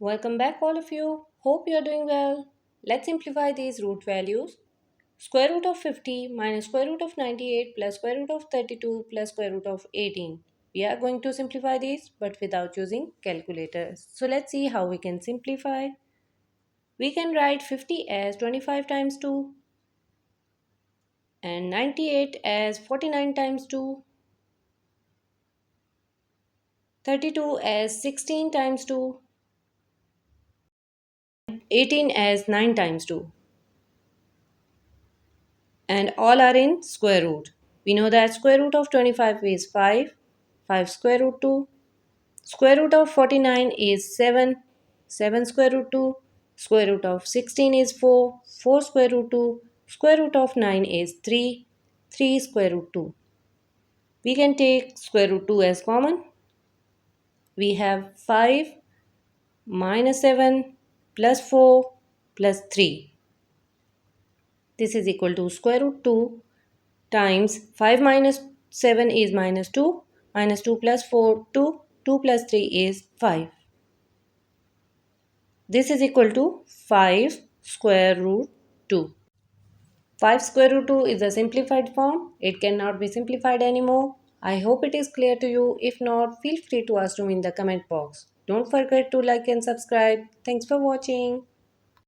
Welcome back all of you. Hope you are doing well. Let's simplify these root values. Square root of 50 minus square root of 98 plus square root of 32 plus square root of 18. We are going to simplify these but without using calculators. So let's see how we can simplify. We can write 50 as 25 times 2 and 98 as 49 times 2, 32 as 16 times 2, 18 as 9 times 2. And all are in square root. We know that square root of 25 is 5, 5 square root 2, square root of 49 is 7, 7 square root 2, square root of 16 is 4, 4 square root 2, square root of 9 is 3, 3 square root 2. We can take square root 2 as common. We have 5 minus 7 plus 4 plus 3. This is equal to square root 2 times 5 minus 7 is minus 2 plus 4, 2, 2 plus 3 is 5. This is equal to 5 square root 2. 5 square root 2 is a simplified form. It cannot be simplified anymore. I hope it is clear to you. If not, feel free to ask me in the comment box. Don't forget to like and subscribe. Thanks for watching.